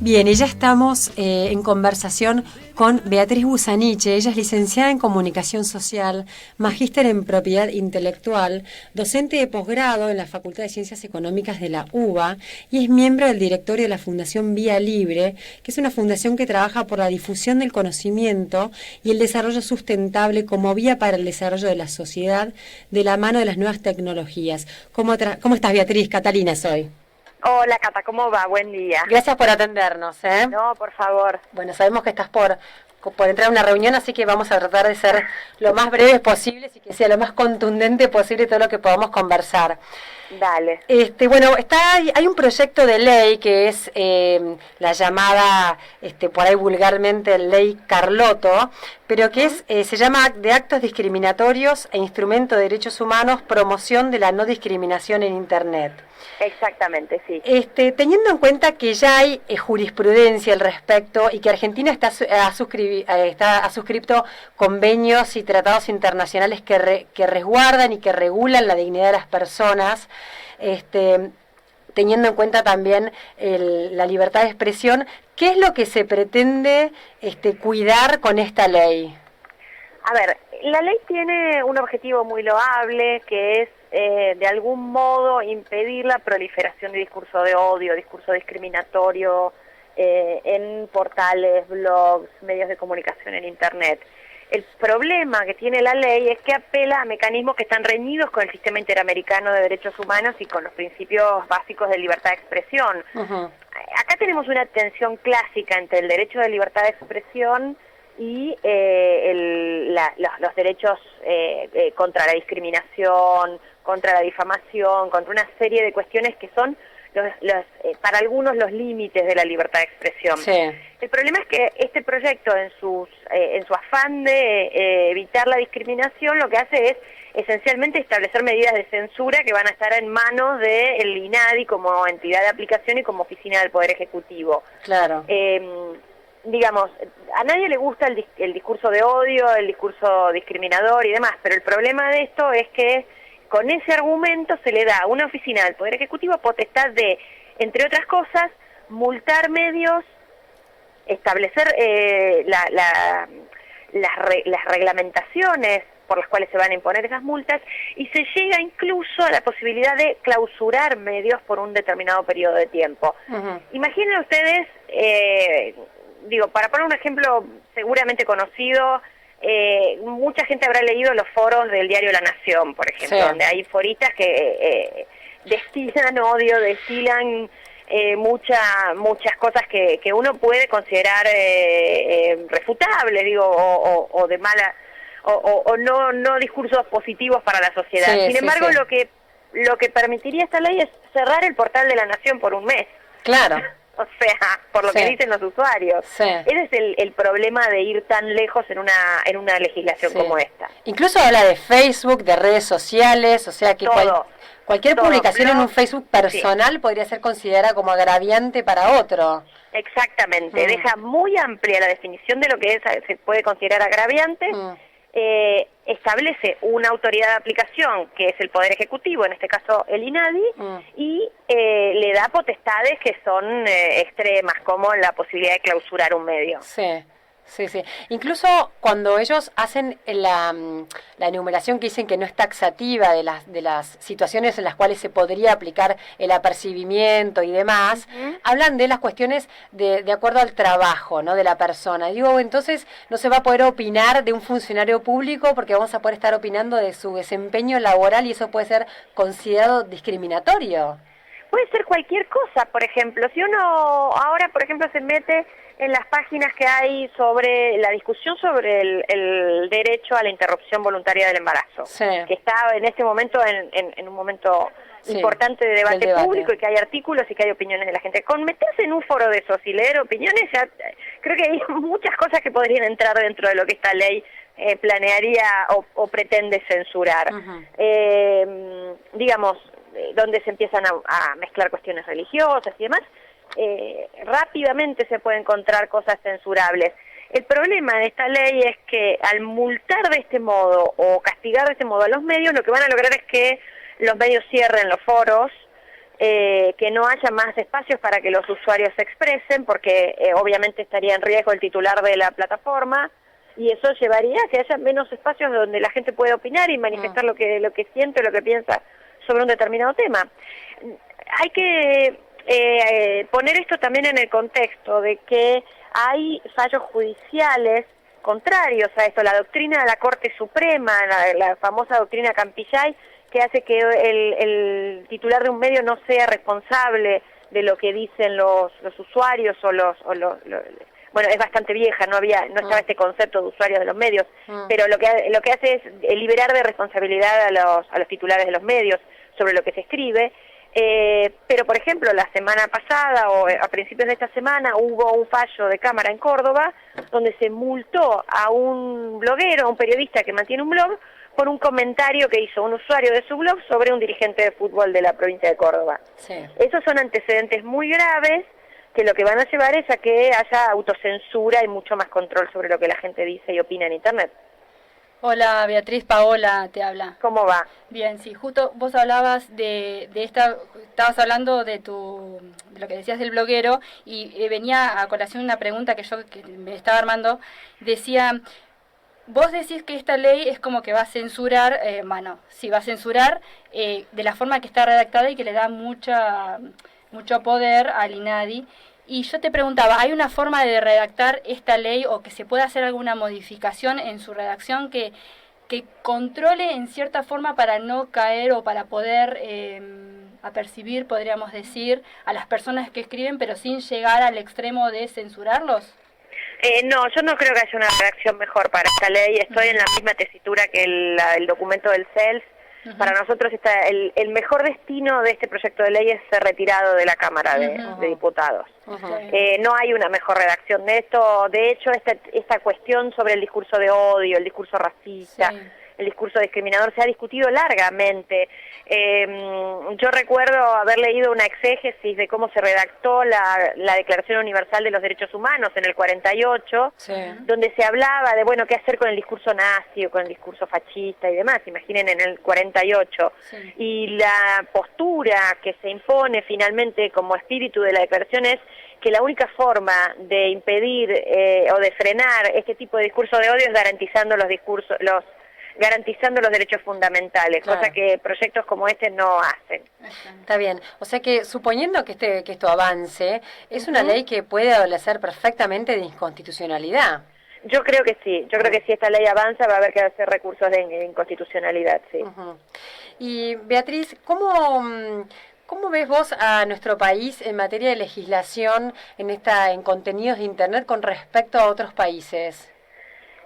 Bien, y ya estamos en conversación con Beatriz Busaniche. Ella es licenciada en Comunicación Social, magíster en Propiedad Intelectual, docente de posgrado en la Facultad de Ciencias Económicas de la UBA y es miembro del directorio de la Fundación Vía Libre, que es una fundación que trabaja por la difusión del conocimiento y el desarrollo sustentable como vía para el desarrollo de la sociedad de la mano de las nuevas tecnologías. ¿Cómo estás, Beatriz? Catalina soy. Hola, Cata, ¿cómo va? Buen día. Gracias por atendernos, ¿eh? No, por favor. Bueno, sabemos que estás por entrar a una reunión, así que vamos a tratar de ser lo más breves posibles y que sea lo más contundente posible todo lo que podamos conversar. Dale. Bueno, hay un proyecto de ley que es la llamada, por ahí vulgarmente, Ley Carlotto, pero que se llama de actos discriminatorios e instrumento de derechos humanos, promoción de la no discriminación en Internet. Exactamente, sí. Teniendo en cuenta que ya hay jurisprudencia al respecto y que Argentina ha suscrito convenios y tratados internacionales que resguardan y que regulan la dignidad de las personas, teniendo en cuenta también la libertad de expresión, ¿qué es lo que se pretende cuidar con esta ley? A ver, la ley tiene un objetivo muy loable, que es de algún modo impedir la proliferación de discurso de odio, discurso discriminatorio en portales, blogs, medios de comunicación en Internet. El problema que tiene la ley es que apela a mecanismos que están reñidos con el sistema interamericano de derechos humanos y con los principios básicos de libertad de expresión. Uh-huh. Acá tenemos una tensión clásica entre el derecho de libertad de expresión y los derechos contra la discriminación, contra la difamación, contra una serie de cuestiones que son para algunos los límites de la libertad de expresión. Sí. El problema es que este proyecto, en su afán de evitar la discriminación, lo que hace es esencialmente establecer medidas de censura que van a estar en manos del INADI como entidad de aplicación y como oficina del Poder Ejecutivo. Claro. Digamos, a nadie le gusta el discurso de odio, el discurso discriminador y demás, pero el problema de esto es que con ese argumento se le da a una oficina del Poder Ejecutivo potestad de, entre otras cosas, multar medios, establecer las reglamentaciones por las cuales se van a imponer esas multas, y se llega incluso a la posibilidad de clausurar medios por un determinado periodo de tiempo. Uh-huh. Imaginen ustedes, para poner un ejemplo seguramente conocido, mucha gente habrá leído los foros del diario La Nación, por ejemplo, sí, donde hay foristas que destilan odio, destilan muchas cosas que uno puede considerar refutables, o de mala, o no discursos positivos para la sociedad. Sí, Sin embargo, sí. Lo que permitiría esta ley es cerrar el portal de La Nación por un mes. Claro. O sea, por lo que dicen los usuarios. Sí. Ese es el problema de ir tan lejos en una legislación como esta. Incluso habla de Facebook, de redes sociales, o sea que cualquier publicación en un Facebook personal podría ser considerada como agraviante para otro. Exactamente, deja muy amplia la definición de lo que se puede considerar agraviante. Establece una autoridad de aplicación, que es el Poder Ejecutivo, en este caso el INADI, y le da potestades que son extremas, como la posibilidad de clausurar un medio. Sí. Sí, sí. Incluso cuando ellos hacen la enumeración que dicen que no es taxativa de las situaciones en las cuales se podría aplicar el apercibimiento y demás, hablan de las cuestiones de acuerdo al trabajo, ¿no?, de la persona. Digo, entonces no se va a poder opinar de un funcionario público porque vamos a poder estar opinando de su desempeño laboral y eso puede ser considerado discriminatorio. Puede ser cualquier cosa, por ejemplo. Si uno ahora, por ejemplo, se mete en las páginas que hay sobre la discusión sobre el derecho a la interrupción voluntaria del embarazo, que está en este momento en un momento importante de debate público, y que hay artículos y que hay opiniones de la gente. Con meterse en un foro de esos y leer opiniones, ya creo que hay muchas cosas que podrían entrar dentro de lo que esta ley planearía o pretende censurar. Donde se empiezan a mezclar cuestiones religiosas y demás, rápidamente se puede encontrar cosas censurables. El problema de esta ley es que al multar de este modo o castigar de este modo a los medios, lo que van a lograr es que los medios cierren los foros, que no haya más espacios para que los usuarios se expresen, porque obviamente estaría en riesgo el titular de la plataforma, y eso llevaría a que haya menos espacios donde la gente puede opinar y manifestar lo que siente, lo que piensa sobre un determinado tema. Hay que poner esto también en el contexto de que hay fallos judiciales contrarios a esto, la doctrina de la Corte Suprema, la famosa doctrina Campillay, que hace que el titular de un medio no sea responsable de lo que dicen los usuarios bueno, es bastante vieja, no estaba este concepto de usuarios de los medios, pero lo que hace es liberar de responsabilidad a los titulares de los medios sobre lo que se escribe. Pero, por ejemplo, la semana pasada o a principios de esta semana hubo un fallo de Cámara en Córdoba donde se multó a un bloguero, a un periodista que mantiene un blog, por un comentario que hizo un usuario de su blog sobre un dirigente de fútbol de la provincia de Córdoba. Sí. Esos son antecedentes muy graves que lo que van a llevar es a que haya autocensura y mucho más control sobre lo que la gente dice y opina en Internet. Hola Beatriz, Paola te habla. ¿Cómo va? Bien, sí, justo vos hablabas estabas hablando de lo que decías del bloguero y venía a colación una pregunta que me estaba armando, decía, vos decís que esta ley es como que va a censurar, sí va a censurar de la forma que está redactada y que le da mucho poder al INADI. Y yo te preguntaba, ¿hay una forma de redactar esta ley o que se pueda hacer alguna modificación en su redacción que controle en cierta forma para no caer o para poder apercibir, podríamos decir, a las personas que escriben, pero sin llegar al extremo de censurarlos? No, yo no creo que haya una redacción mejor para esta ley. Estoy en la misma tesitura que el documento del CELS. Para nosotros el mejor destino de este proyecto de ley es ser retirado de la Cámara de Diputados. No hay una mejor redacción de esto. De hecho, esta cuestión sobre el discurso de odio, el discurso racista, el discurso discriminador se ha discutido largamente. Yo recuerdo haber leído una exégesis de cómo se redactó la Declaración Universal de los Derechos Humanos en el 48, donde se hablaba de, qué hacer con el discurso nazi o con el discurso fascista y demás, imaginen en el 48. Y la postura que se impone finalmente como espíritu de la declaración es que la única forma de impedir o de frenar este tipo de discurso de odio es garantizando garantizando los derechos fundamentales, cosa que proyectos como este no hacen. Está bien. O sea que, suponiendo que esto avance, es una ley que puede adolecer perfectamente de inconstitucionalidad. Yo creo que sí. Yo creo que si esta ley avanza va a haber que hacer recursos de inconstitucionalidad, sí. Y, Beatriz, ¿cómo ves vos a nuestro país en materia de legislación en contenidos de Internet con respecto a otros países?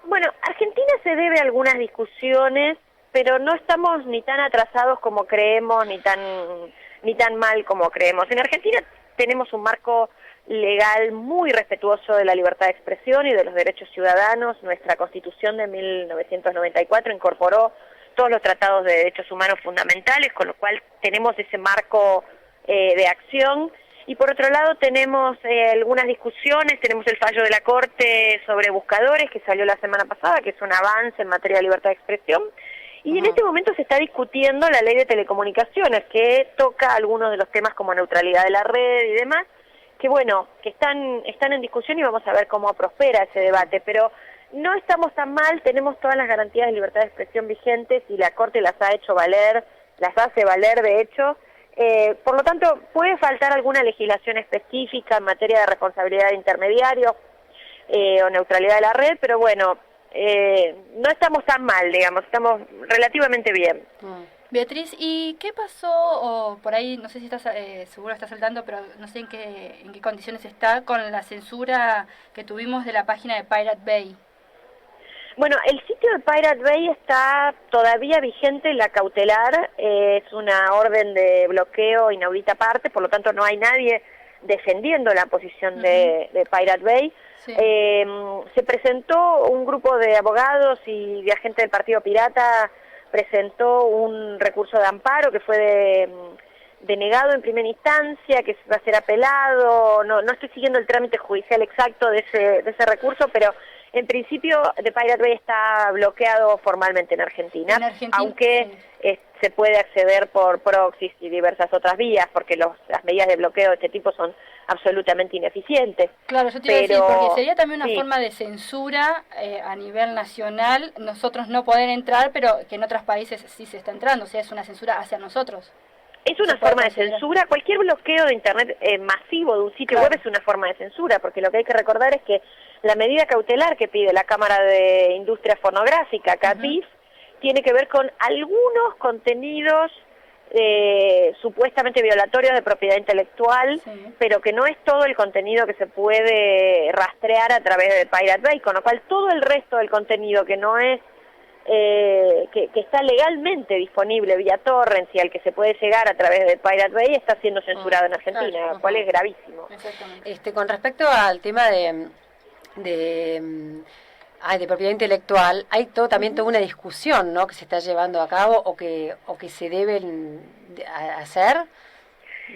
Bueno, Argentina se debe a algunas discusiones, pero no estamos ni tan atrasados como creemos, ni tan mal como creemos. En Argentina tenemos un marco legal muy respetuoso de la libertad de expresión y de los derechos ciudadanos. Nuestra Constitución de 1994 incorporó todos los tratados de derechos humanos fundamentales, con lo cual tenemos ese marco de acción. Y por otro lado tenemos algunas discusiones, tenemos el fallo de la Corte sobre buscadores que salió la semana pasada, que es un avance en materia de libertad de expresión, y en este momento se está discutiendo la ley de telecomunicaciones, que toca algunos de los temas como neutralidad de la red y demás, que están en discusión y vamos a ver cómo prospera ese debate, pero no estamos tan mal, tenemos todas las garantías de libertad de expresión vigentes y la Corte las ha hecho valer, las hace valer de hecho. Por lo tanto, puede faltar alguna legislación específica en materia de responsabilidad de intermediarios o neutralidad de la red, pero no estamos tan mal, digamos, estamos relativamente bien. Beatriz, ¿y qué pasó, o por ahí, no sé si estás seguro estás saltando, pero no sé en qué condiciones está con la censura que tuvimos de la página de Pirate Bay? Bueno, el sitio de Pirate Bay está todavía vigente, la cautelar, es una orden de bloqueo inaudita aparte, por lo tanto no hay nadie defendiendo la posición de Pirate Bay. Se presentó un grupo de abogados y de agentes del Partido Pirata, presentó un recurso de amparo que fue denegado en primera instancia, que va a ser apelado. No estoy siguiendo el trámite judicial exacto de ese recurso, pero en principio The Pirate Bay está bloqueado formalmente en Argentina, aunque se puede acceder por proxies y diversas otras vías, porque las medidas de bloqueo de este tipo son absolutamente ineficientes. Claro, yo te iba a decir, porque sería también una forma de censura a nivel nacional, nosotros no poder entrar, pero que en otros países sí se está entrando, o sea, es una censura hacia nosotros. Es una forma de censura. Cualquier bloqueo de Internet masivo de un sitio web es una forma de censura, porque lo que hay que recordar es que la medida cautelar que pide la Cámara de Industria Fonográfica, CATIF, tiene que ver con algunos contenidos supuestamente violatorios de propiedad intelectual, pero que no es todo el contenido que se puede rastrear a través de Pirate Bay, con lo cual todo el resto del contenido que no es que está legalmente disponible vía torrents y al que se puede llegar a través de Pirate Bay está siendo censurado en Argentina, lo cual es gravísimo. Con respecto al tema de propiedad intelectual, hay también toda una discusión, ¿no?, que se está llevando a cabo o que se deben hacer.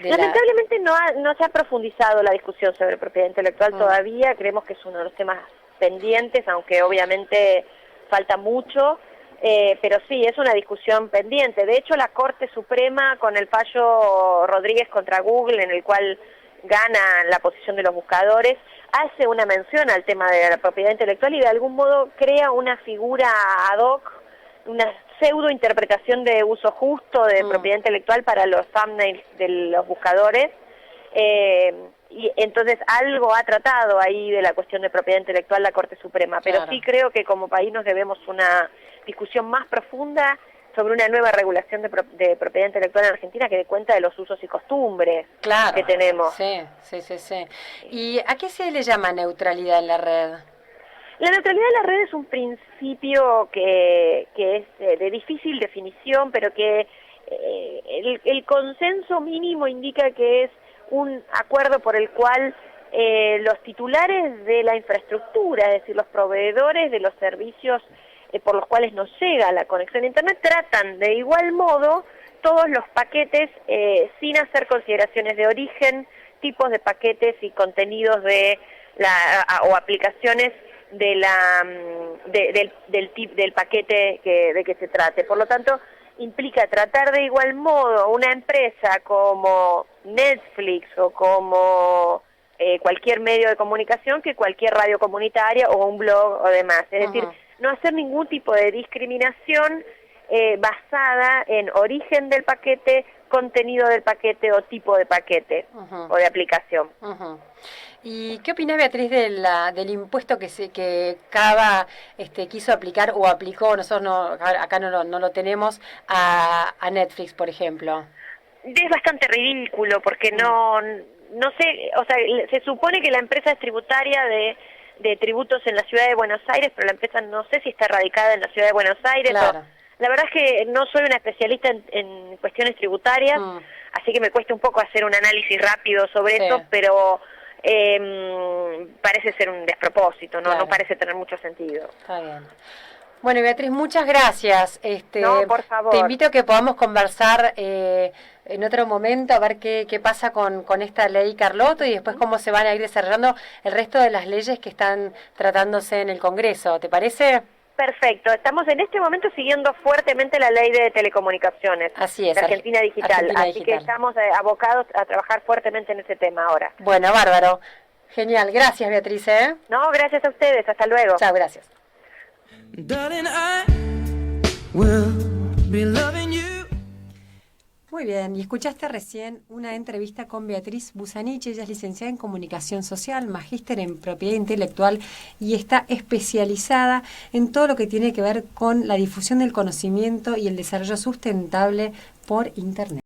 Lamentablemente no se ha profundizado la discusión sobre propiedad intelectual todavía, creemos que es uno de los temas pendientes, aunque obviamente falta mucho, pero sí, es una discusión pendiente. De hecho, la Corte Suprema, con el fallo Rodríguez contra Google, en el cual gana la posición de los buscadores, hace una mención al tema de la propiedad intelectual y de algún modo crea una figura ad hoc, una pseudo-interpretación de uso justo de propiedad intelectual para los thumbnails de los buscadores, y entonces algo ha tratado ahí de la cuestión de propiedad intelectual la Corte Suprema, pero sí creo que como país nos debemos una discusión más profunda sobre una nueva regulación de propiedad intelectual en Argentina que dé cuenta de los usos y costumbres que tenemos. Sí. ¿Y a qué se le llama neutralidad en la red? La neutralidad en la red es un principio que es de difícil definición, pero que el consenso mínimo indica que es un acuerdo por el cual los titulares de la infraestructura, es decir, los proveedores de los servicios por los cuales nos llega la conexión a Internet, tratan de igual modo todos los paquetes sin hacer consideraciones de origen, tipos de paquetes y contenidos o aplicaciones del paquete de que se trate. Por lo tanto, implica tratar de igual modo una empresa como Netflix o como cualquier medio de comunicación que cualquier radio comunitaria o un blog o demás. Es decir, no hacer ningún tipo de discriminación basada en origen del paquete, contenido del paquete o tipo de paquete o de aplicación. ¿Y qué opina Beatriz del impuesto que Cava quiso aplicar o aplicó, nosotros acá no lo tenemos, a Netflix, por ejemplo? Es bastante ridículo porque no sé, o sea, se supone que la empresa es tributaria de tributos en la ciudad de Buenos Aires, pero la empresa no sé si está radicada en la ciudad de Buenos Aires. Claro. La verdad es que no soy una especialista en cuestiones tributarias, así que me cuesta un poco hacer un análisis rápido sobre eso, pero parece ser un despropósito, no parece tener mucho sentido. Está bien. Bueno, Beatriz, muchas gracias. No, por favor. Te invito a que podamos conversar en otro momento, a ver qué pasa con esta ley Carlotto y después cómo se van a ir desarrollando el resto de las leyes que están tratándose en el Congreso. ¿Te parece? Perfecto. Estamos en este momento siguiendo fuertemente la ley de telecomunicaciones. Así es. De Argentina Digital. Así que estamos abocados a trabajar fuertemente en ese tema ahora. Bueno, bárbaro. Genial. Gracias, Beatriz. No, gracias a ustedes. Hasta luego. Chao, gracias. Darling, I will be loving you. Muy bien, y escuchaste recién una entrevista con Beatriz Busaniche. Ella es licenciada en Comunicación Social, magíster en Propiedad Intelectual y está especializada en todo lo que tiene que ver con la difusión del conocimiento y el desarrollo sustentable por Internet.